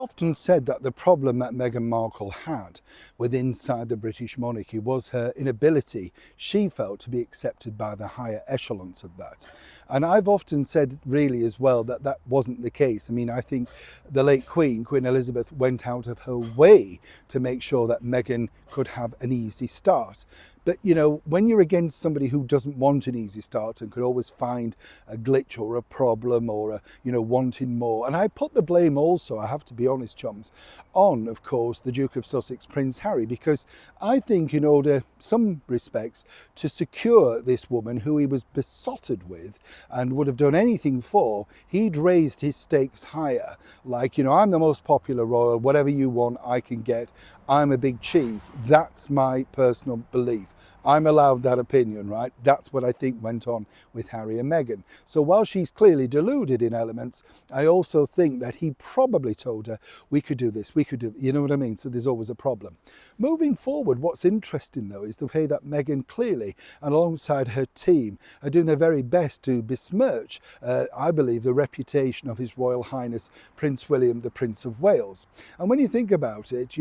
Often said that the problem that Meghan Markle had with inside the British monarchy was her inability, she felt, to be accepted by the higher echelons of that. And I've often said really as well that that wasn't the case. I mean, I think the late Queen Elizabeth, went out of her way to make sure that Meghan could have an easy start. But, you know, when you're against somebody who doesn't want an easy start and could always find a glitch or a problem or, wanting more. And I put the blame also, I have to be honest, chums, on, of course, the Duke of Sussex, Prince Harry, because I think in order, some respects, to secure this woman who he was besotted with and would have done anything for, he'd raised his stakes higher. Like, I'm the most popular royal, whatever you want, I can get. I'm a big cheese. That's my personal belief. I'm allowed that opinion, right? That's what I think went on with Harry and Meghan. So while she's clearly deluded in elements, I also think that he probably told her, we could do this, we could do, you know what I mean? So there's always a problem. Moving forward, what's interesting though is the way that Meghan clearly, and alongside her team, are doing their very best to besmirch, I believe, the reputation of His Royal Highness Prince William, the Prince of Wales. And when you think about it,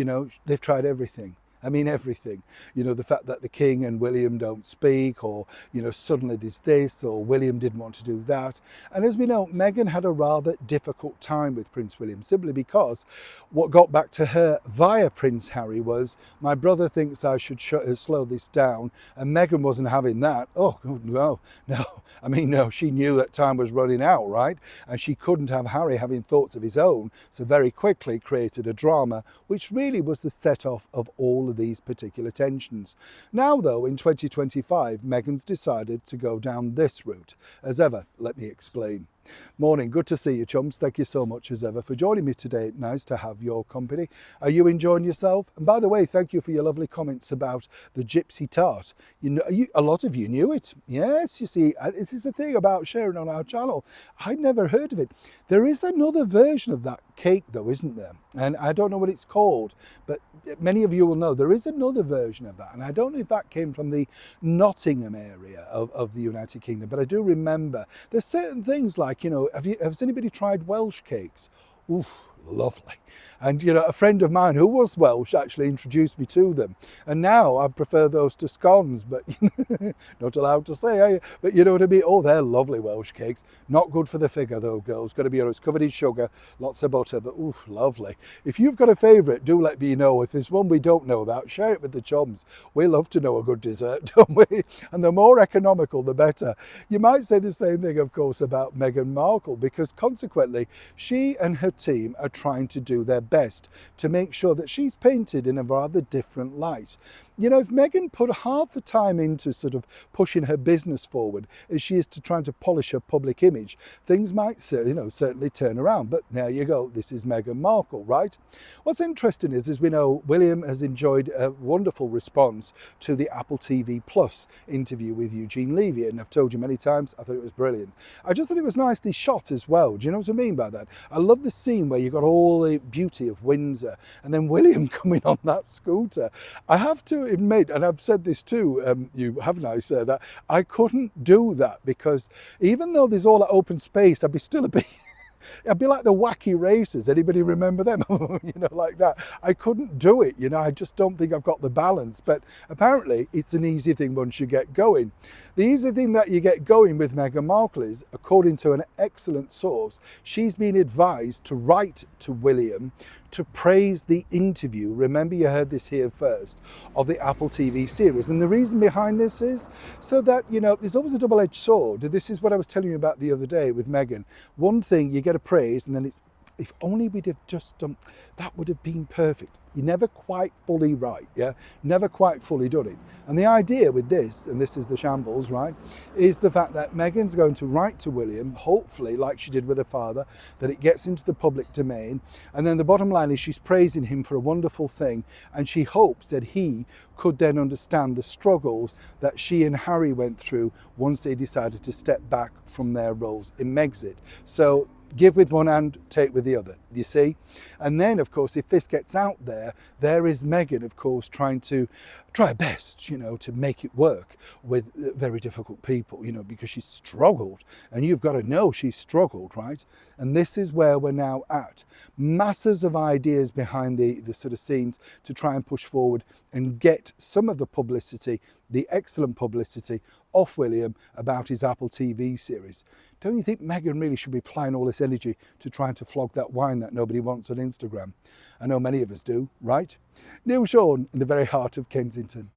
they've tried everything. I mean, everything. The fact that the King and William don't speak, or, suddenly there's this, or William didn't want to do that. And as we know, Meghan had a rather difficult time with Prince William, simply because what got back to her via Prince Harry was, my brother thinks I should slow this down, and Meghan wasn't having that. Oh, no. I mean, no, she knew that time was running out, right? And she couldn't have Harry having thoughts of his own, so very quickly created a drama, which really was the set-off of all of these particular tensions. Now though, in 2025, Meghan's decided to go down this route. As ever, let me explain. Morning, good to see you, chums. Thank you so much as ever for joining me today. Nice to have your company. Are you enjoying yourself? And by the way, thank you for your lovely comments about the gypsy tart. A lot of you knew it. Yes, you see, this is the thing about sharing on our channel. I'd never heard of it. There is another version of that cake though, isn't there? And I don't know what it's called, but many of you will know there is another version of that. And I don't know if that came from the Nottingham area of the United Kingdom, but I do remember there's certain things like, has anybody tried Welsh cakes? Oof, lovely. And a friend of mine who was Welsh actually introduced me to them, and now I prefer those to scones, but not allowed to say, are you? But you know what I mean? Oh, they're lovely Welsh cakes. Not good for the figure though, girls, got to be honest. Covered in sugar, lots of butter, but oof, lovely. If you've got a favourite, do let me know. If there's one we don't know about, share it with the chums. We love to know a good dessert, don't we? And the more economical, the better. You might say the same thing, of course, about Meghan Markle, because consequently, she and her team are trying to do their best to make sure that she's painted in a rather different light. If Meghan put half the time into sort of pushing her business forward as she is to trying to polish her public image, things might, certainly turn around. But there you go. This is Meghan Markle, right? What's interesting is, as we know, William has enjoyed a wonderful response to the Apple TV Plus interview with Eugene Levy. And I've told you many times, I thought it was brilliant. I just thought it was nicely shot as well. Do you know what I mean by that? I love the scene where you've got all the beauty of Windsor and then William coming on that scooter. I have to admit, and I've said this too, you haven't I, sir, that I couldn't do that, because even though there's all that open space, I'd be still a bit I'd be like the wacky racers. Anybody remember them? Like that. I couldn't do it. I just don't think I've got the balance. But apparently it's an easy thing once you get going. The easy thing that you get going with Meghan Markle is, according to an excellent source, she's been advised to write to William to praise the interview. Remember, you heard this here first, of the Apple TV series. And the reason behind this is so that, there's always a double-edged sword. This is what I was telling you about the other day with Meghan. One thing, you get a praise, and then it's, if only we'd have just done, that would have been perfect. You're never quite fully right, yeah? Never quite fully done it. And the idea with this, and this is the shambles, right, is the fact that Meghan's going to write to William, hopefully, like she did with her father, that it gets into the public domain. And then the bottom line is she's praising him for a wonderful thing, and she hopes that he could then understand the struggles that she and Harry went through once they decided to step back from their roles in Megxit. So give with one hand, take with the other. you see. And then of course, if this gets out there, there is Meghan, of course, trying her best, to make it work with very difficult people, because she's struggled, and you've got to know she's struggled, right? And this is where we're now at. Masses of ideas behind the sort of scenes to try and push forward and get some of the publicity, the excellent publicity, off William about his Apple TV series. Don't you think Meghan really should be applying all this energy to trying to flog that wine that nobody wants on Instagram? I know many of us do, right? Neil Sean in the very heart of Kensington.